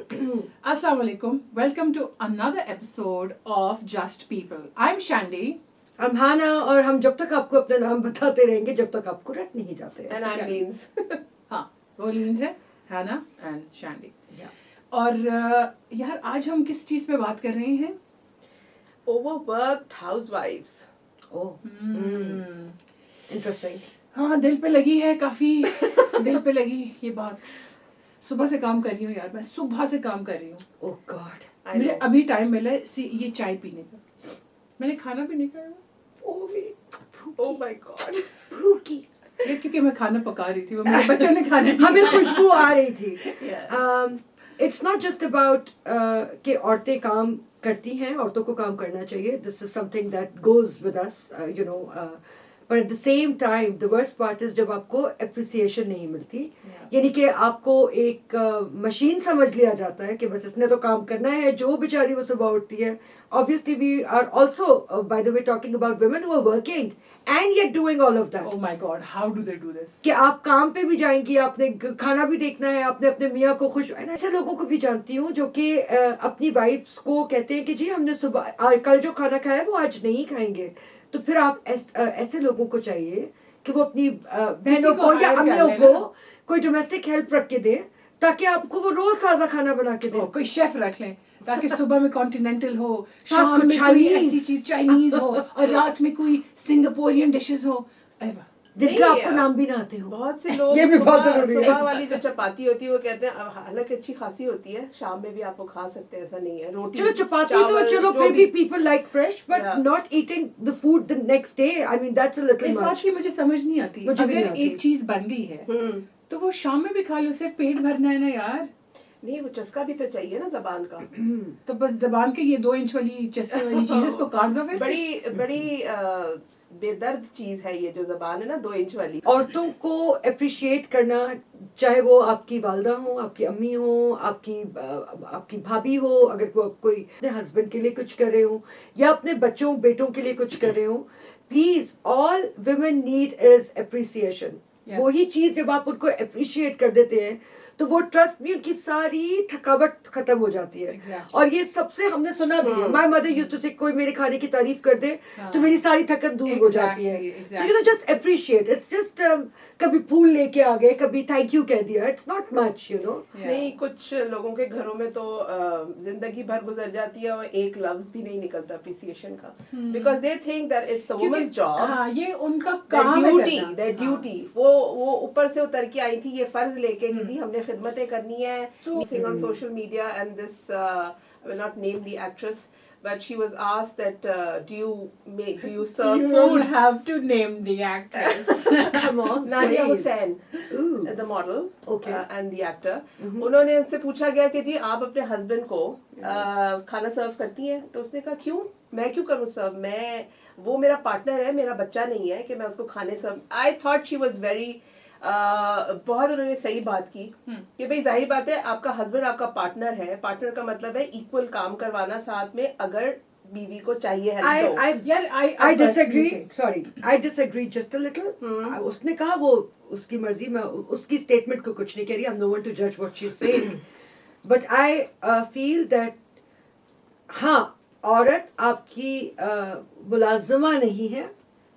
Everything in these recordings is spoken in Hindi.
Assalamu alaikum. Welcome to another episode of Just People. I'm Shandy. हम हाना और हम जब तक आपको अपना नाम बताते रहेंगे जब तक आपको रट नहीं जाते. And I'm Leans. हाँ, वो लीन्स है, Hannah and Shandy. Yeah. और यार आज हम किस चीज़ पे बात कर रहे हैं? Overworked housewives. Oh, interesting. हाँ, दिल पे लगी है काफ़ी. दिल पे लगी ये बात. सुबह से काम कर रही हूँ यार, मैं सुबह से काम कर रही हूँ. Oh God. I मुझे know. अभी टाइम मिला है ये चाय पीने का. मैंने खाना भी नहीं खाया. Oh my God. भूखी. ये क्योंकि मैं खाना पका रही थी, वो मेरे बच्चों ने खाना नहीं हमें खाया. खुशबू आ रही थी. Yes. It's not just about कि औरतें काम करती हैं, औरतों को काम करना चाहिए. This is something that goes with us, but at the same time, the worst part is जब आपको appreciation नहीं मिलती. यानी कि आपको एक मशीन समझ लिया जाता है कि बस इसने तो काम करना है. जो बेचारी वो सुबह उठती है. Obviously, we are also, by the way, talking about women who are working and yet doing all of that. Oh my God, how do they do this? कि आप काम पे भी जाएंगी, आपने खाना भी देखना है, आपने अपने मियाँ को खुश. ऐसे लोगों को भी जानती हूँ जो कि अपनी वाइफ्स को कहते हैं कि जी हमने सुबह कल जो खाना खाया है वो आज नहीं खाएंगे. तो फिर आप ऐसे लोगों को चाहिए कि वो अपनी बहनों को या hire कर अम्मियों लेना. को कोई डोमेस्टिक हेल्प रख के दे ताकि आपको वो रोज ताज़ा खाना बना के दे. कोई शेफ रख लें ताकि सुबह में कॉन्टिनेंटल हो, रात शाम को में कोई Chinese. ऐसी चीज चाइनीज हो और रात में कोई सिंगापुरियन डिशेस हो. अरे वाह. जिनका नहीं, आपको नाम भी ना आते हो. बहुत से लोग ये भी बहुत जरूरी है. सुबह वाली जो चपाती होती है वो कहते हैं अब हालांकि अच्छी खासी होती है, शाम में भी आप वो खा सकते हैं, ऐसा नहीं है. रोटी चलो चपाती तो चावल, चलो जो फिर भी people like fresh but Yeah. not eating the food the next day. I mean that's a little इस बात much. की मुझे समझ नहीं आती. मुझे भी नहीं अगर आती. एक चीज बन गई है तो वो शाम में भी खा लो, सिर्फ पेट भरना है ना यार. नहीं, वो चस्का भी तो चाहिए ना जबान का. तो बस जबान के ये 2 इंच वाली चस्के वाली चीज इसको काट दो फिर. बड़ी बेदर्द चीज है ये जो जबान है ना 2 इंच वाली. औरतों को अप्रिशिएट करना, चाहे वो आपकी वालदा हो, आपकी अम्मी हो, आपकी भाभी हो, अगर वो कोई अपने हस्बैंड के लिए कुछ कर रहे हो या अपने बच्चों बेटों के लिए कुछ कर रहे हो, please all women need is appreciation. Yes. वही चीज जब आप उनको अप्रिशिएट कर देते हैं तो वो ट्रस्ट में उनकी सारी थकावट खत्म हो जाती है. Exactly. और ये सबसे हमने सुना भी है. माय मदर यूज्ड टू से कोई मेरे खाने की तारीफ कर दे तो मेरी सारी थकन दूर हो जाती है. Exactly. So you know, just appreciate. It's just कभी फूल लेके आ गए, कभी थैंक यू कह दिया. It's not much, you know. Yeah. नहीं, कुछ लोगों के घरों में तो जिंदगी भर गुजर जाती है और एक लफ्ज भी नहीं निकलता अप्रिसिएशन का, because they think that it's a women's job. हाँ, ये उनका their काम है duty, करना. their हाँ. duty. वो ऊपर से उतर के आई थी ये फर्ज लेके कि जी हमने खिदमतें करनी है. Anything on social media and this I will not name the actress, but she was asked that do you serve You food? don't have to name the actress. Come on, Nadia please. Hussain, Ooh. the model Okay. and the actor. उन्होंने उनसे पूछा गया कि जी आप अपने हस्बैंड को खाना सर्व करती हैं, तो उसने कहा क्यों, मैं क्यों करूँ सर्व, वो मेरा पार्टनर है, मेरा बच्चा नहीं है कि मैं उसको खाने serve. I thought she was very बहुत उन्होंने सही बात की कि भाई जाहिर बात है आपका हस्बैंड आपका पार्टनर है. पार्टनर का मतलब है इक्वल काम करवाना साथ में, अगर बीवी को चाहिए हेल्प तो. यार, I disagree. Sorry, I disagree just a little. उसने कहा वो उसकी मर्जी, मैं उसकी स्टेटमेंट को कुछ नहीं कह रही. I'm no one to judge what she's saying. But I feel that हाँ, औरत आपकी मुलाजमा नहीं है,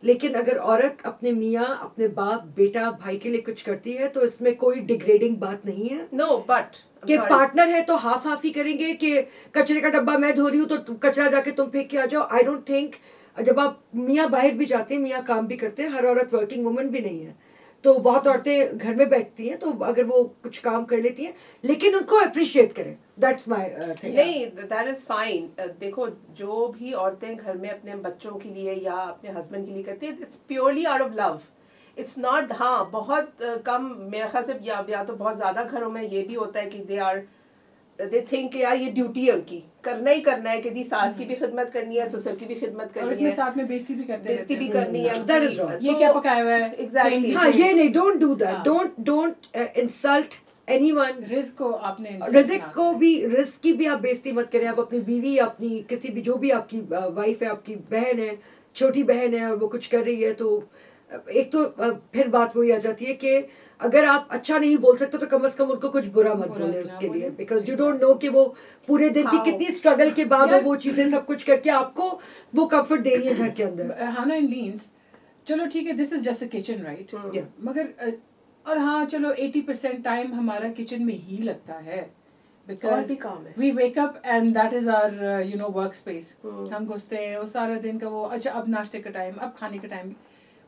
लेकिन अगर औरत अपने मियाँ, अपने बाप, बेटा, भाई के लिए कुछ करती है तो इसमें कोई डिग्रेडिंग बात नहीं है. नो बट कि पार्टनर है तो हाफ हाफ ही करेंगे कि कचरे का डब्बा मैं धो रही हूँ तो कचरा जाके तुम फेंक के आ जाओ. I don't think. जब आप मियाँ बाहर भी जाते हैं, मियाँ काम भी करते हैं, हर औरत वर्किंग वुमन भी नहीं है, तो बहुत औरतें घर में बैठती हैं, तो अगर वो कुछ काम कर लेती हैं लेकिन उनको अप्रिशिएट करें. That's my thing. नहीं, दैट इज फाइन. देखो, जो भी औरतें घर में अपने बच्चों के लिए या अपने हस्बैंड के लिए करती है, it's purely out of love. It's not. हाँ, बहुत कम मेरे ख्याल से या तो बहुत ज्यादा घरों में ये भी होता है कि दे थिंक यार ये ड्यूटी है उनकी, करना ही करना है कि जी सास की भी खिदमत करनी है, ससुर की भी खिदमत और करनी इसमें है, साथ में बेइज्जती भी करते बेइज्जती भी रहते हैं. करनी है. That is wrong. ये क्या पकाया हुआ है? Exactly. हाँ, ये नहीं. Don't do that. हाँ. Don't insult anyone. रिस्क को आपने रिस्क को भी, रिस्क की भी आप बेइज्जती मत करें. आप अपनी बीवी, अपनी किसी भी, जो भी आपकी वाइफ है, आपकी बहन है, छोटी बहन है और वो कुछ कर रही है तो एक तो फिर बात वही आ जाती है कि अगर आप अच्छा नहीं बोल सकते तो कम से कम उनको कुछ बुरा मत बुरा बोले ना उसके बोले। लिए, बिकॉज यू डोंट नो कि वो पूरे दिन की How? कितनी स्ट्रगल के बाद यार- वो चीजें सब कुछ करके आपको वो कंफर्ट दे रही है घर के अंदर. हाना इन लीन्स, चलो ठीक है, this is just a kitchen right, Yeah. मगर और हाँ चलो 80% टाइम हमारा किचन में ही लगता है, और बिकॉज भी काम है। We wake up and that is our you know workspace. Hmm. हम घुसते हैं वो सारा दिन का वो, अच्छा अब नाश्ते का टाइम, अब खाने का time,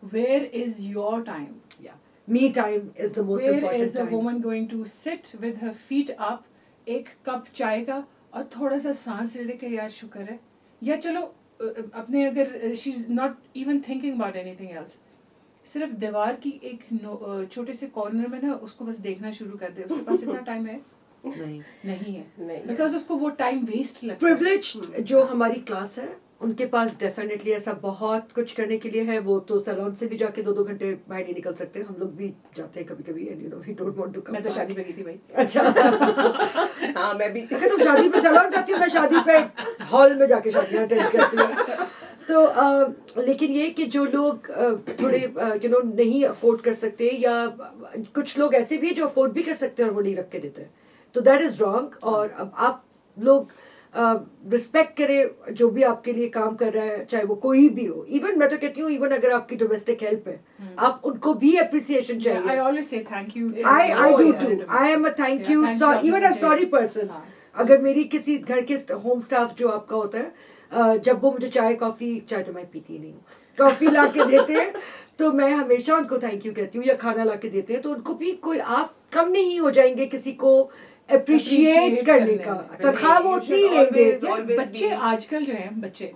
where is your time? Yeah. Me time is the most Where important is the time. woman going to sit with her feet up, एक कप चाय का और थोड़ा सा सांस ले के यार शुक्र है, या चलो अपने अगर she is not even thinking about anything else, सिर्फ दीवार की एक छोटे से कॉर्नर में ना उसको बस देखना शुरू कर दे, उसके पास इतना टाइम है नहीं. नहीं है, नहीं है। बिकॉज उसको वो टाइम वेस्ट लगता है. Privileged जो हमारी क्लास है उनके पास डेफिनेटली ऐसा बहुत कुछ करने के लिए है. वो तो सैलून से भी जाके 2-2 घंटे बाहर नहीं निकल सकते. हम लोग भी जाते हैं कभी कभी, and you know we don't want to come. मैं तो शादी पे गई थी भाई. अच्छा. हाँ मैं भी अगर तुम शादी पे सैलून जाती हो, मैं शादी पे हॉल में जाके शादियां अटेंड करती हूँ. तो लेकिन ये कि जो लोग थोड़े यू नो नहीं अफोर्ड कर सकते, या कुछ लोग ऐसे भी हैं जो अफोर्ड भी कर सकते हैं और वो नहीं रख के देते, तो दैट इज रॉन्ग. और अब आप लोग रिस्पेक्ट करें जो भी आपके लिए काम कर रहा है, चाहे वो कोई भी हो. इवन मैं तो कहती हूँ, इवन अगर आपकी डोमेस्टिक हेल्प है, आप उनको भी अप्रिसिएशन I चाहिए. always say thank you. I Oh, do yes. too. I am a thank Yeah, you. thanks So आपने even a मुझे- sorry person. हाँ. अगर मेरी किसी घर के होम स्टाफ जो आपका होता है, जब वो मुझे चाय तो मैं पीती नहीं हूँ, कॉफी ला के देते हैं, तो मैं हमेशा उनको थैंक यू कहती हूँ. या खाना ला के देते हैं तो उनको भी कोई, आप कम नहीं हो जाएंगे किसी को अप्रिशिएट Appreciate करने करने का. में. तनख्वाह वो You उतनी ही should लेंगे. always- यार, always बच्चे be- आजकल जो हैं बच्चे,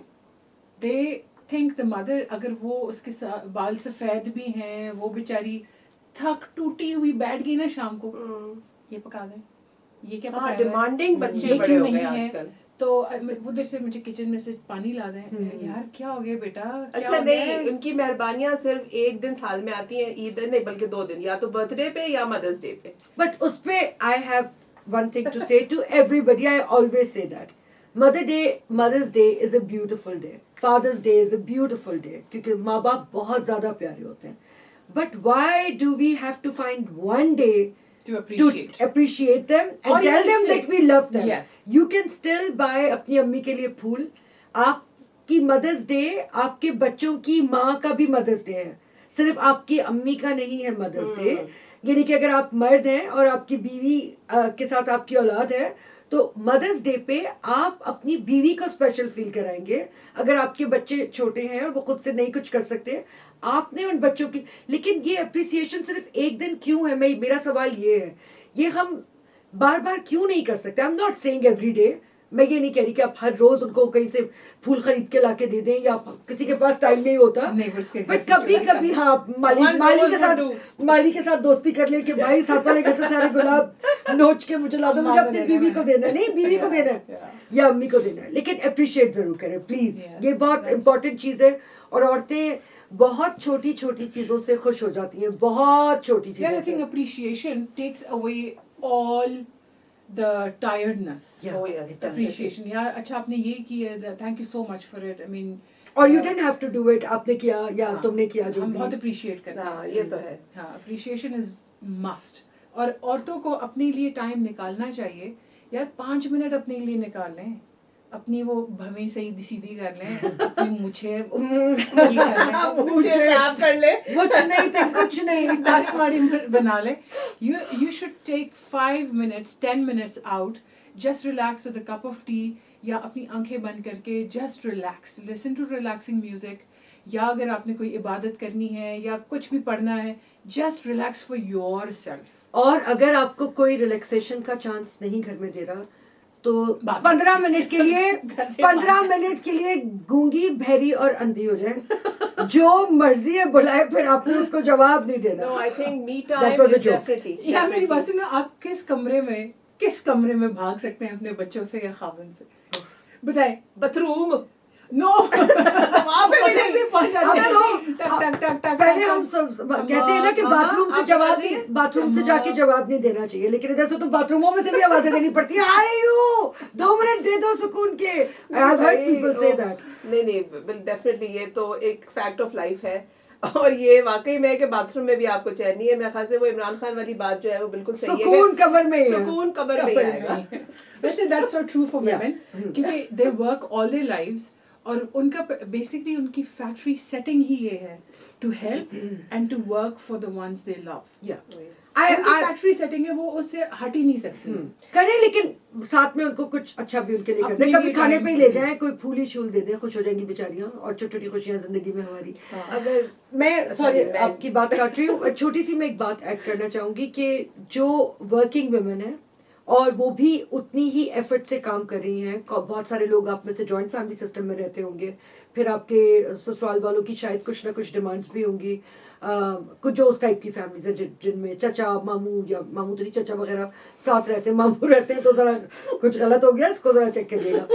दे थिंक द मदर, अगर वो उसके साथ बाल सफेद भी हैं, वो बेचारी थक टूटी हुई बैठ गई ना शाम को, ये पका दें, ये क्या हाँ पकाया हुआ है? डिमांडिंग बच्चे ये बड़े क्यों हो गए नहीं है? आजकल. तो उधर से मुझे किचन में से पानी ला दें. यार क्या हो गया बेटा, क्या अच्छा हो गया नहीं, है? उनकी मेहरबानियां सिर्फ एक दिन साल में आती हैं, ईद नहीं बल्कि 2 दिन, या तो बर्थडे पे या मदर्स डे पे. But उसपे I have one thing to say to everybody. I always say that Mother's Day is a beautiful day. Father's Day is a beautiful day. क्योंकि माँ बाप बहुत ज़्यादा प्यारे होते हैं. But why do we have to find one day To appreciate. to appreciate them and Or tell even them say- that we love them? Yes. You can still buy अपनी अम्मी के लिए फूल. आपकी मदर्स डे आपके बच्चों की माँ का भी मदर्स डे है, सिर्फ आपकी अम्मी का नहीं है मदर्स डे. यानी कि अगर आप मर्द हैं और आपकी बीवी के साथ आपकी औलाद है, तो मदर्स डे पे आप अपनी बीवी को स्पेशल फील कराएंगे. अगर आपके बच्चे छोटे हैं और वो खुद से नहीं कुछ कर सकते, आपने उन बच्चों की, लेकिन ये अप्रिसिएशन सिर्फ एक दिन क्यों है? मेरा सवाल ये है, ये हम बार बार क्यों नहीं कर सकते? I am not saying every day. मैं ये नहीं कह रही कि आप हर रोज उनको कहीं से फूल खरीद के लाके दे दें, या किसी के पास टाइम नहीं होता. Neighbours के घर बट से कभी चुराई कभी खाते. हाँ माली के साथ दोस्ती कर ले कि भाई साथ वाले घर से सारे गुलाब नोच के मुझे ला दो, मुझे अपनी बीवी को देना है. नहीं, बीवी को देना है या अम्मी को देना है, लेकिन अप्रिशिएट जरूर करें प्लीज. Yes, ये बहुत that's- इंपॉर्टेंट चीज है. और औरतें बहुत छोटी छोटी चीजों से खुश हो जाती हैं, बहुत छोटी Yeah, I चीजों think से. appreciation takes away all the tiredness. Yeah, Oh, yes, it does. Appreciation. यार अच्छा आपने ये किया, thank you so much for it. I mean, और you didn't have to do it. आपने किया या हाँ, तुमने किया, जो हम भी. बहुत appreciate करते हैं. हाँ ये तो है. हाँ, appreciation is must. और औरतों को अपने लिए टाइम निकालना चाहिए. यार 5 मिनट अपने लिए निकाल लें, अपनी वो भवें सही सीधी कर लें, अपनी मुझे ये कर लें, मुझे साफ कर ले. कुछ नहीं थे, कुछ नहीं. दाढ़ी वाड़ी बना ले. You should take 5 minutes, 10 minutes out, just relax with a cup of tea, या अपनी आंखें बंद करके just relax, listen to relaxing music, या अगर आपने कोई इबादत करनी है या कुछ भी पढ़ना है, just relax for yourself. और अगर आपको कोई रिलैक्सेशन का चांस नहीं घर में दे रहा, तो बात- 15 मिनट के लिए घर से 15 बाहर। मिनट के लिए गूंगी, बहरी और अंधी हो जाए. जो मर्जी है बुलाए, फिर आपने उसको जवाब नहीं देना. No, I think me That time was a is joke. definitely. या मेरी बात सुनो, आप किस कमरे में भाग सकते हैं अपने बच्चों से या खाविन से? बताएं. बाथरूम. नो वहाँ पे भी नहीं पहुंच जाते. अब तो टक टक टक टक. पहले हम सब कहते हैं ना कि अम्मा, बाथरूम से आप जवाब बता रही नहीं, हैं? बाथरूम से अम्मा। जाके जवाब नहीं देना चाहिए, लेकिन इधर से तो बाथरूमों में से भी आवाजें देनी पड़ती है. आ रही हूँ, 2 मिनट दे दो सुकून के. I have heard people say that. नहीं डेफिनेटली ये तो एक फैक्ट ऑफ लाइफ है. और ये वाकई में कि बाथरूम में भी आपको चैन नहीं है। मेरे ख्याल से वो इमरान खान वाली बात जो है वो बिल्कुल सही है, सुकून कमर में ही है। सुकून कमर में ही आएगा। वैसे that's so true for Yeah. Women, क्योंकि they work all their lives और उनका बेसिकली उनकी फैक्ट्री सेटिंग ही ये है to help and to work for the ones they love. Yeah. उनकी फैक्ट्री सेटिंग है, वो उससे हट ही नहीं सकती। करें, लेकिन साथ में उनको कुछ अच्छा भी उनके लिए अपने करते हैं। कभी लिए खाने time पे ही ले जाएं, कोई फूली शूल दे दें, खुश हो जाएंगी बेचारियां, और छोटी छोटी खुशियां जिंदगी में हमारी। अगर मैं सॉरी मैं- आपकी बात काट रही हूँ, छोटी सी मैं एक बात ऐड करना चाहूंगी कि जो वर्किंग वुमेन है और वो भी उतनी ही एफर्ट से काम कर रही हैं। बहुत सारे लोग आप में से जॉइंट फैमिली सिस्टम में रहते होंगे, फिर आपके ससुराल वालों की शायद कुछ ना कुछ डिमांड्स भी होंगी। कुछ जो उस टाइप की फैमिलीज है जिनमें चचा मामू, या मामू तो नहीं चचा वगैरह साथ रहते हैं, मामू रहते हैं, तो जरा कुछ गलत हो गया, इसको जरा चेक करिएगा।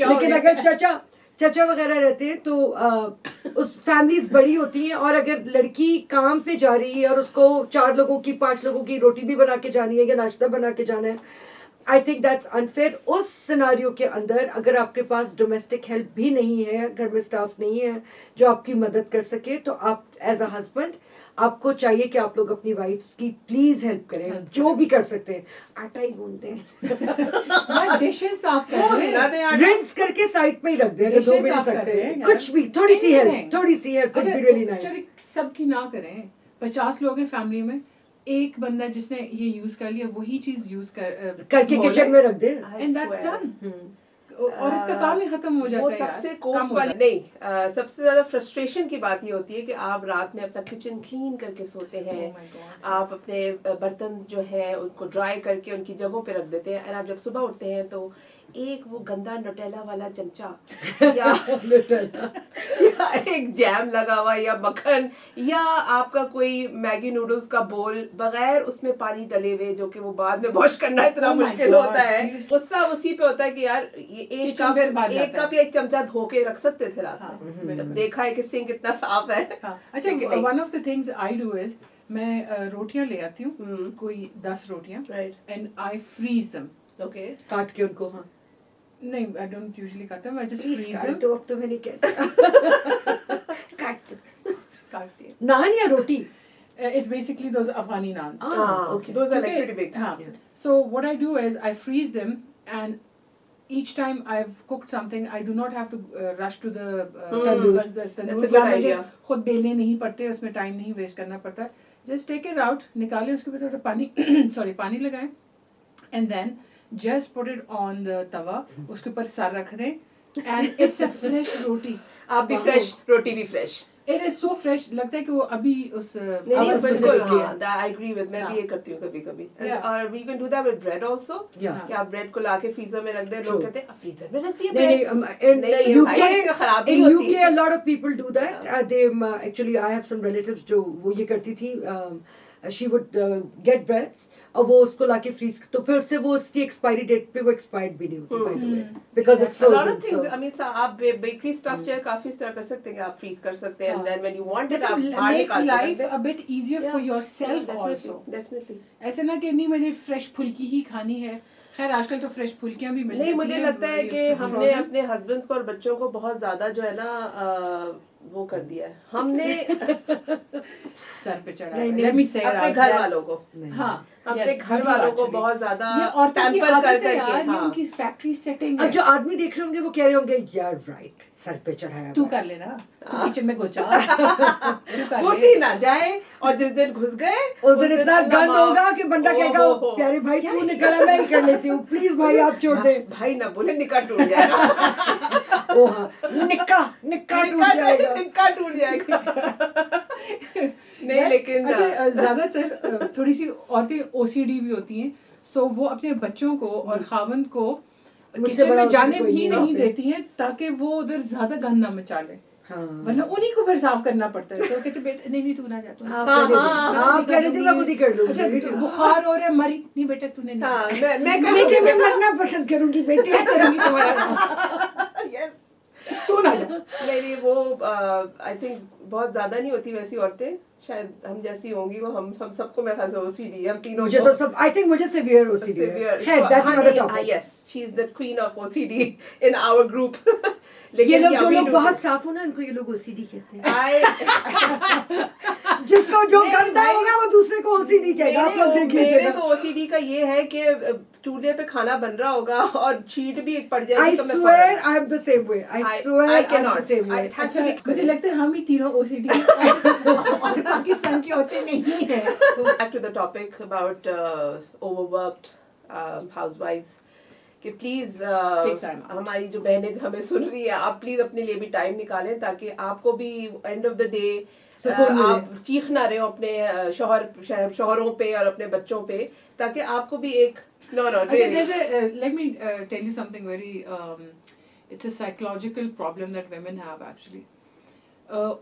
लेकिन अगर चचा वगैरह रहते हैं तो उस फैमिलीज बड़ी होती हैं, और अगर लड़की काम पे जा रही है और उसको 4 लोगों की 5 लोगों की रोटी भी बना के जानी है या नाश्ता बना के जाना है, आई थिंक दैट्स अनफेयर। उस सिनारियो के अंदर अगर आपके पास डोमेस्टिक हेल्प भी नहीं है, घर में स्टाफ नहीं है जो आपकी मदद कर सके, तो आप एज अ हस्बैंड आपको चाहिए कि आप लोग अपनी वाइफ्स की प्लीज हेल्प करें, जो भी कर सकते हैं। आटा ही गूंद दें, डिशेस साफ कर दें, रिंस करके साइड पे ही रख दें, अगर धो भी नहीं सकते, कुछ भी कुछ भी help could be really nice. सबकी ना करें। 50 लोग हैं फैमिली में, एक बंदा जिसने ये यूज कर लिया वही चीज यूज करके किचन में रख दे, एंड दैट्स डन, और इसका काम ही खत्म हो जाता वो है। सबसे यार, कोस्ट वाली नहीं, सबसे ज्यादा फ्रस्ट्रेशन की बात ये होती है कि आप रात में अपना किचन क्लीन करके सोते हैं, Oh my God, आप अपने बर्तन जो है उनको ड्राई करके उनकी जगहों पे रख देते हैं, और आप जब सुबह उठते हैं तो एक वो गंदा नोटेला वाला चमचा या या एक जैम लगा हुआ या मक्खन या आपका कोई मैगी नूडल्स का बोल बगैर उसमें पानी डले हुए, जो कि वो बाद में वॉश करना इतना Oh my मुश्किल God, होता है। seriously. गुस्सा उसी पे होता है कि यार ये एक Kitchen फिर बाहर कप जाता है। या एक चमचा धो के रख सकते थे रात हाँ, में, बिल्कुल। देखा है कि सिंक इतना साफ है। हाँ, अच्छा, लेकिन नहीं। One of the things I do is मैं रोटियां ले आती हूँ, हम्म। कोई 10 रोटियां, right, and I freeze them. Okay, काट के उनको। हाँ, नहीं, I don't usually cut them, I just please freeze cut them. दो, अब तो मैं नहीं कहती। काट दो। काट दिए। नान या रोटी? It's basically those Afghani naans. Okay. those are like Okay, pretty big. हाँ. Yeah. So what I do is I freeze them, and each time I've cooked something, I do not have to rush to the Tandoor. बस the tandoor। That's a good या मुझे idea. खुद बेलने नहीं पड़ते, उसमें टाइम नहीं वेस्ट करना पड़ता। Just take it out, निकालें, उसके ऊपर थोड़ा पानी sorry पानी लगाएं, and then just put it on the तवा, उसके ऊपर सर रख दें, and it's a fresh रोटी। आप भी फ्रेश, रोटी भी fresh. It is so fresh, लगता है कि वो अभी उस नहीं अब उसमें बिल्कुल, से हाँ, I agree with, मैं भी हाँ. ये करती हूँ कभी कभी। Yeah. और we can do that with bread also, Yeah. कि आप ब्रेड को लाके फ्रीजर में रख दें। लोग True. कहते हैं फ्रीजर में रख दिया नहीं bread? नहीं, in नहीं, UK, भाई, इससे खराबी in होती UK है। a lot of people do that. They actually I have some relatives जो वो ये करती थी, she would get breads और वो उसको लाके फ्रीज, तो फिर उससे वो उसकी एक्सपायरी डेट पे वो एक्सपायर्ड भी नहीं होती, by the way, because it's A lot frozen. of things, So I mean, आप बेकरी स्टफ जो है काफी इस तरह कर सकते हैं कि आप फ्रीज कर सकते हैं, and then when you want it, आप बाहर make निकाल के रख life दें। a bit easier for yourself also। Definitely. ऐसे ना कि नहीं मुझे फ्रेश फुल्की ही खानी है। खैर आजकल तो फ्रेश फुल्कियां भी मिल नहीं, जाती मुझे हैं, लगता है ये कि हमने frozen। अपने हस्बैंड्स को और बच्चों को बहुत ज्यादा जो है ना वो कर दिया है हमने सर पे चढ़ा नहीं, है। नहीं, Let me say it अपने out, घर yes। वालों को, हाँ, अपने yes, घर we do वालों को actually। बहुत ज्यादा ये औरतों की पैम्पर आदत कर है यार, करके, ये हाँ। उनकी फैक्ट्री सेटिंग अब है। जो आदमी देख रहे होंगे वो कह रहे होंगे यार राइट, सर पे चढ़ाया तू हुआ है। कर लेना, तू किचन में घुस जा, तू कर घुस ले। ही ना जाए, और जिस दिन घुस गए उस दिन इतना अल्लाह गंद माफ। होगा कि बंदा ओ कहेगा हो। प्यारे भाई तू निकला, मैं ही कर लेती हूँ, प्लीज भाई आप छोड़ दे। भाई ना बोले निकाह टूट जाएगा। ओ हाँ, निक्का टूट जाएगा। निकाह टूट जाएगा। नहीं, लेकिन अच्छा, ज्यादातर थोड़ी सी औरतें ओसीडी भी होती हैं, सो वो अपने बच्चों को और खावंद को मुझसे किचन बड़ा में जाने कोई भी नहीं नहीं है। देती हैं, ताकि वो उधर ज्यादा गंद ना मचा ले, हाँ, वरना उन्हीं को फिर साफ करना पड़ता है। तो कहते बेटा नहीं तू ना जा, तू आप हाँ, कहने दे, हाँ, आप कहने दे, मैं खुद ही कर लूंगी। अच्छा बुखार हो रहा है, मरी नहीं बेटा तूने नहीं हाँ, जाना। मैं लेकिन मैं मरना पसंद करूंगी बेटे, करूंगी तुम्हारा। यस, तू ना जा। नहीं वो आई थिंक बहुत ज्यादा नहीं होती वैसी औरतें, शायद हम जैसी होंगी वो हम सबको मेरे ख्याल से OCD हम तीनों मुझे तो सब, I think मुझे severe OCD है. severe That's another topic. yes, she's the queen of OCD in our group. ये लोग क्या जो we लोग do बहुत this. साफ हो ना, उनको ये लोग OCD कहते हैं. I जिसको जो नहीं, गंदा भाई, होगा वो दूसरे को OCD कहेगा. आप लोग देख मेरे लीजिएगा. तो OCD का ये है कि चूल्हे पे खाना बन रहा होगा और छींट भी एक पड़ I जाएगी तो मैं swear I am the same way. I swear I I am the cannot. same way. It has to अच्छा, be मुझे लगता है हम ही तीनों OCD और पाकिस्तान के होते नहीं है. back to the topic about overworked housewives कि प्लीज Take time out. हमारी जो बहनें हमें सुन रही है, आप प्लीज अपने लिए भी टाइम निकालें ताकि आपको भी एंड ऑफ द डे सुकून मिले. आप चीख ना रहे हो अपने शौहरों पे और अपने बच्चों पे, ताकि आपको भी एक no really. Let me tell you something very it's a psychological problem that women have actually.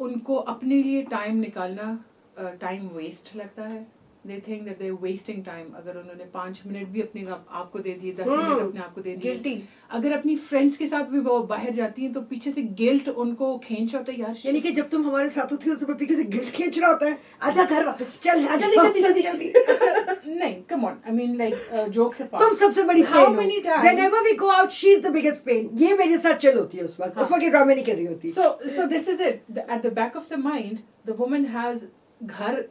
उनको अपने लिए टाइम निकालना टाइम वेस्ट लगता है. They think that they're wasting time. अगर उन्होंने 5 मिनट भी अपने आप को दे दिए, 10 मिनट अपने आप को दे दिए, Guilty. अगर अपनी फ्रेंड्स के साथ भी वो बाहर जाती हैं तो पीछे से गिल्ट उनको खींच होता है यार. यानी कि जब तुम हमारे साथ होती हो तो पीछे से गिल्ट खींच रहा होता है. आजा घर वापस चल जल्दी जल्दी जल्दी जल्दी. अच्छा नहीं, come on, I mean like jokes apart. तुम सबसे बड़ी How पेन many हो. times- Whenever we go out, she is the biggest pain. ये मेरे साथ चल होती है उस वक्त. उस वक्त ये ड्रामे नहीं कर रही होती. So this is it. At the back of the mind, the woman has घर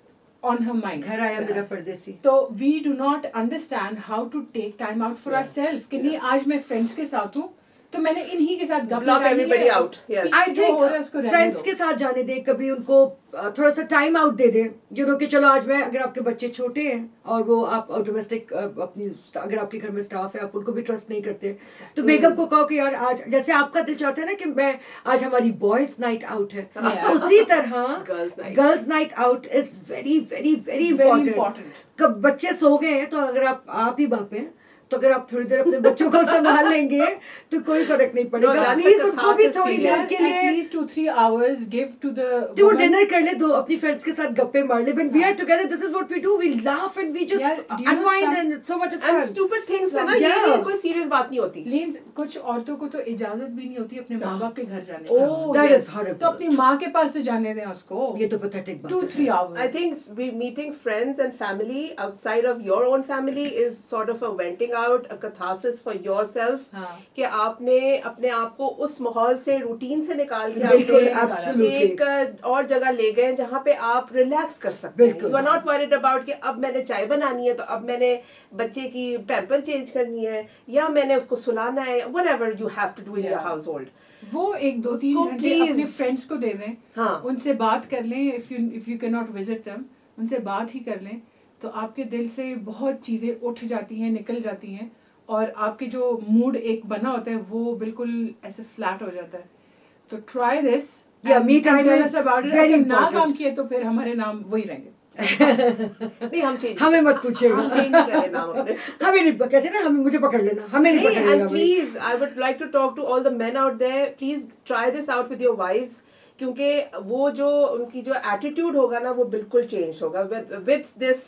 on her mind. घर आया मेरा परदेसी. तो we do not understand how to take time out for ourselves. कि नहीं आज मैं friends के साथ हूँ तो मैंने इन्हीं के साथ गप Block लगानी everybody है. out, yes. I जो think हो रहा है उसको रहने फ्रेंड्स दो. के साथ जाने दे, कभी उनको थोड़ा सा time out they they. You know कि चलो आज मैं, अगर आपके बच्चे छोटे हैं और वो आप डोमेस्टिक अपनी, अगर आपके घर में स्टाफ है, आप उनको भी ट्रस्ट नहीं करते, तो बेगम को कहो कि यार आज, जैसे आपका दिल चाहता है ना कि मैं आज हमारी बॉयज नाइट आउट है, Yeah. उसी तरह Girls' night. Girls night out is very very very Very important. important. कब बच्चे सो गए हैं तो अगर आप ही बाप हैं तो अगर आप थोड़ी देर अपने बच्चों को संभाल लेंगे तो कोई फर्क नहीं पड़ेगा. No, that's प्लीज a उनको भी catharsis थोड़ी period. देर के लिए At least 2-3 hours give to the जो woman. डिनर कर ले, दो अपनी फ्रेंड्स के साथ गप्पे मार ले. When we are together, this is what we do. We laugh and we just Yeah, do you know unwind some- and it's so much of And fun. stupid things में ना ये Yeah. नहीं, कोई सीरियस बात नहीं होती. लेकिन कुछ औरतों को तो इजाजत भी नहीं होती अपने माँ बाप के घर जाने की. Oh, That yes. is horrible. तो अपनी माँ के पास तो जाने दें उसको. ये तो pathetic बात 2-3 है. hours. I think meeting friends and family outside of your own family is sort of a venting out, a catharsis for yourself. हाँ. कि आपने अपने आप को उस माहौल से, रूटीन से निकाल के बिल्कुल, आपने absolutely. एक और जगह ले गए जहाँ पे आप रिलैक्स कर सकते हैं. बिल्कुल. You are not worried about कि अब मैंने चाय बनानी है तो अब मैंने बच्चे की पैम्पर चेंज करनी है या मैंने उसको सुलाना है. Whatever you have to do in your Yeah. Household. वो 1-2-3 उसको घंटे please- अपने फ्रेंड्स को दे दें. हाँ. उनसे बात कर लें. If you can not visit them, उनसे बात ही कर लें तो आपके दिल से बहुत चीज़ें उठ जाती हैं, निकल जाती हैं और आपके जो मूड एक बना होता है वो बिल्कुल ऐसे फ्लैट हो जाता है. तो try this. Yeah, me time is very ना important. काम किए तो फिर हमारे नाम वही रहेंगे. नहीं, हम चेंज हमें मत पूछिएगा. हम चेंज नहीं करें नाम अपने. हमें नहीं कहते ना, हमें मुझे पकड़ लेना, हमें नहीं पकड़ and लेना. भाई. please, I would like to talk to all the men out there. Please try this out with your wives. क्योंकि वो जो उनकी जो एटीट्यूड होगा ना वो बिल्कुल चेंज होगा with this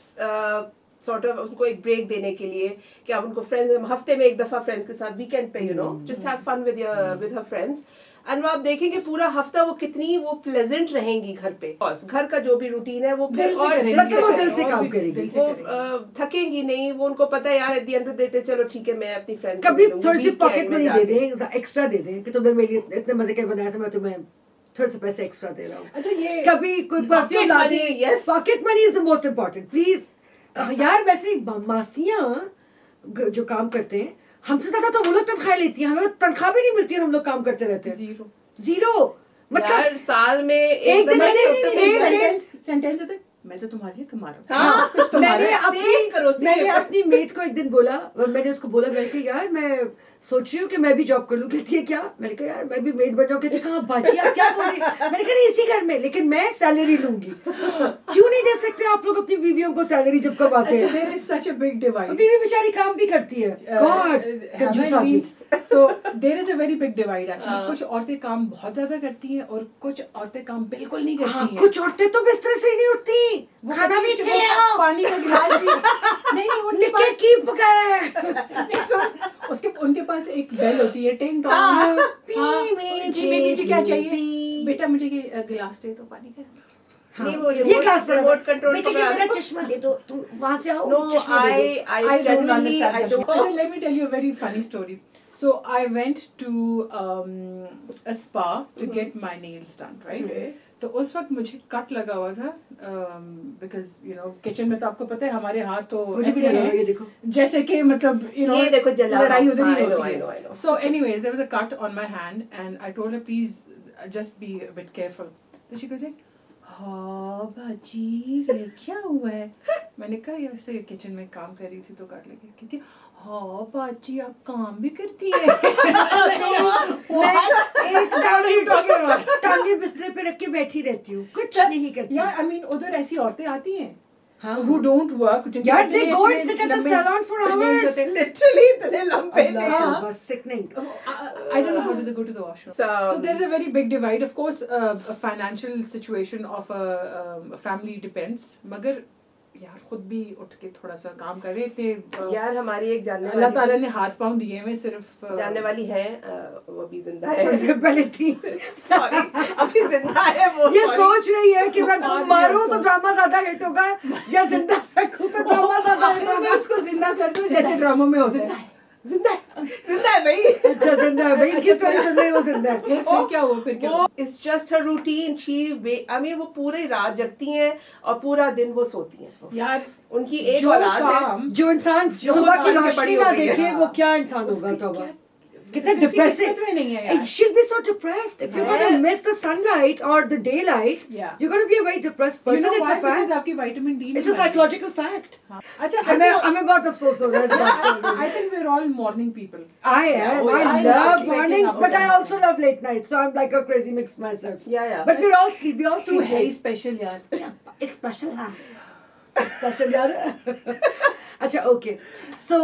sort of उसको एक ब्रेक देने के लिए कि आप उनको फ्रेंड्स हफ्ते में एक दफा फ्रेंड्स के साथ वीकेंड पे you know just have fun with her friends. And वो आप देखेंगे पूरा हफ्ता वो कितनी वो प्लेजेंट रहेंगी घर पे. घर का जो भी रूटीन है वो दिल से और करेंगी. मतलब वो दिल और से काम भी करेगी. दिल से वो करेंगी. थकेंगी नहीं. वो उनको पता है यार at the end of the day चलो ठीक है मैं अपनी फ्रेंड्स कभी थोड़ी सी पॉकेट मनी दे दें, एक्स्ट्रा दे दें कि तुमने मेरे लिए इतने मजे के बनाया था, मैं तुम्हें थोड़े से पैसे एक्स्ट्रा दे रहा हूँ. अच्छा ये कभी कोई परफ्यूम ला money, दे. yes. Pocket money is the most important. Please यार, वैसे मासियां जो काम करते हैं हमसे ज्यादा तो वो लोग तनख्वाह लेती हैं. हमें तनख्वाह भी नहीं मिलती और हम लोग काम करते रहते हैं. जीरो. यार साल में एक दिन मैंने सेंटेंस होता है मैं तो तुम्हारे लिए कमा रहा हूँ. हाँ, कुछ तुम्हारा मैंने है. मैंने अपनी मेट को एक दिन बोला और मैंने उसको बोला, मैंने कहा यार मैं सोच रही हूँ कि मैं भी जॉब कर लूँ. कहती है क्या? मैंने कहा यार मैं भी मेट बन जाऊँ. कहती कहा बाजी आप क्या बोल रही? मैंने कहा नहीं इसी घर में, लेकिन मैं सैलरी लूंगी. क्यों नहीं दे सकते आप लोग अपनी बीवियों को सैलरी जब कमाते अच्छा, हैं? there is such a big divide. बीवी बेचारी काम भी करती है. गॉड कंजूस आदमी. So there is a very big divide actually. कुछ औरतें काम बहुत ज्यादा करती हैं और कुछ औरतें काम बिल्कुल नहीं हाँ, करती हैं. कुछ औरतें तो बिस्तर से ही नहीं उठती. वो खाना भी कहती हैं, खेले वो आओ. पानी का गिलास भी नहीं उनके निके पास की पकाया है. नहीं, सुन, उसके उनके पास एक बेल होती है टिंग टोंग. हाँ, हाँ, पी जी मैं मुझे क्या पी, चाहिए पी. बेटा मुझे ये गिलास दे तो पानी का. हाँ, नहीं, वो ये क्लास पढ़ा remote control बेटे को ये मैं मेरा चश्मा दे दो, तुम वहां से आओ, No, चश्मा दे दो. I I don't genuinely, understand I such don't. things. Let me tell you a very funny story. So I went to a spa to get my nails done, right? Okay. तो उस वक्त मुझे कट लगा हुआ था बिकॉज यू नो किचन में तो आपको पता है हमारे हाथ तो मुझे भी ऐसे लगा हैं, ये देखो. जैसे कि मतलब यू नो ये देखो जला लड़ाई उधर हाँ, ही I know, होती I know, I है. know. So anyways, there was a cut on my hand and I told her please just be a bit careful. तो she goes like, हाँ बाजी ये क्या हुआ है? मैंने कहा ये ऐसे किचन में काम कर रही थी तो कट लगी. कहती हाँ बाजी आप काम भी करती है. एक What are you talking about? टांगे बिस्तर पे रख के बैठी रहती हूँ, कुछ नहीं करती. यार आई मीन उधर ऐसी औरतें आती हैं हाँ, who don't work. यार they go and sit at the salon for hours. Literally इतने लंबे अल्लाह थे. तौबा, sickening. I don't know how do they go to the washroom. So there's a very big divide. Of course, a financial situation of a family depends. मगर यार खुद भी उठ के थोड़ा सा काम कर रहे थे. यार हमारी एक जानने अल्लाह वाली ताला ने हाथ पाँव दिए हुए सिर्फ जानने वाली है वो अभी जिंदा है. थोड़ी देर पहले थी. Sorry, अभी जिंदा है वो. ये sorry. सोच रही है कि मैं हाँ, मारूं तो yes, ड्रामा ज्यादा हिट होगा या जिंदा रखूं तो ड्रामा ज्यादा हिट आखिर में होगा. उसको जिंदा कर दूं जैसे ड्रामों में होता है. जिंदा है भाई. अच्छा जिंदा है भाई, इनकी स्टोरी सुन रही हो, जिंदा है. फिर क्या हुआ फिर क्या वो हुआ? It's just her routine. I mean वो पूरी रात जगती हैं और पूरा दिन वो सोती हैं. यार उनकी एक जो औलाद है. काम जो इंसान जो सुबह की आगे रोशनी बड़ी ना हो गई है. देखे वो क्या इंसान होगा. उसकी तौबा, क्या- कितना किसी डिप्रेसिंग. किस्मत में नहीं है यार. It should be so depressed. If you're gonna miss the sunlight or the daylight, Yeah. you're gonna be a very depressed You person. know It's why? a Because fact. आपकी vitamin D It's a नहीं बनी. psychological fact. हाँ. अच्छा हमें बहुत अफसोस हो रहा है इस बात पे. I think we're all morning people. I am. Oh, yeah. I I love love mornings, waking up. but I also love late nights. So I'm like a crazy mix myself. Yeah. But we're all sleep. We all तू sleep. है ही late. special यार. It's special है. स्पेशल यार. अच्छा ओके. सो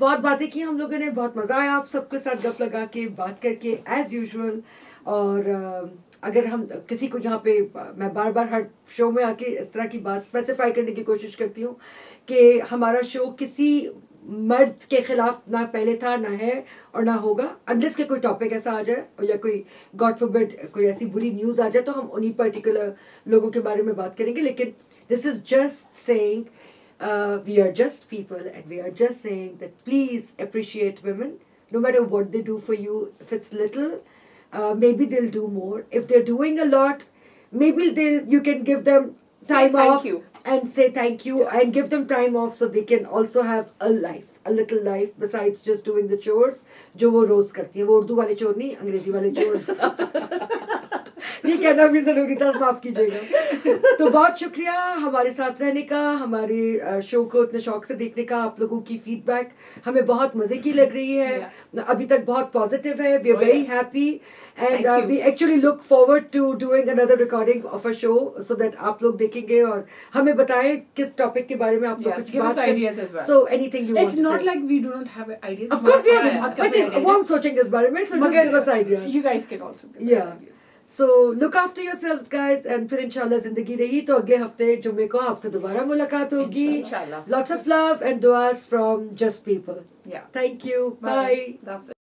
बहुत बातें की हम लोगों ने, बहुत मज़ा आया आप सबके साथ गप लगा के बात करके एज यूजुअल. और अगर हम किसी को यहाँ पे मैं बार बार हर शो में आके इस तरह की बात स्पेसिफाई करने की कोशिश करती हूँ कि हमारा शो किसी मर्द के खिलाफ ना पहले था ना है और ना होगा. अनलेस के कोई टॉपिक ऐसा आ जाए और या कोई गॉड फॉरबिड कोई ऐसी बुरी न्यूज़ आ जाए तो हम उन्हीं पर्टिकुलर लोगों के बारे में बात करेंगे. लेकिन this is just saying we are just people and we are just saying that please appreciate women no matter what they do for you. If it's little, maybe they'll do more. If they're doing a lot, maybe you can give them Say time thank off you. and say thank you and give them time off so they can also have a life, a little life besides just doing the chores जो वो रोज करती है. वो उर्दू वाले चोर नहीं, अंग्रेजी वाले चोर. ये कहना भी जरूरी था, माफ कीजिएगा. तो बहुत शुक्रिया हमारे साथ रहने का, हमारे शो को इतने शौक से देखने का. आप लोगों की फीडबैक हमें बहुत मजे की लग रही है. अभी तक बहुत पॉजिटिव है. We are very happy and we actually look forward to doing another recording of a show so that आप लोग देखेंगे और हमें बताएं किस टॉपिक के बारे में आप लोग कुछ give us बात ideas as well. So anything you want It's to not say. like we do not have ideas. Of course we have, बहुत but काफी ideas वो हैं. हम सोचेंगे इस बारे में. So just मगर give us ideas. You guys can also give us Yeah. ideas. So look after yourselves guys and फिर इंशाल्लाह जिंदगी रही तो अगले हफ्ते जुम्मे को आपसे दोबारा मुलाकात होगी. इंशाल्लाह. Lots of love and duas from Just People. Yeah. Thank you. Bye. Bye.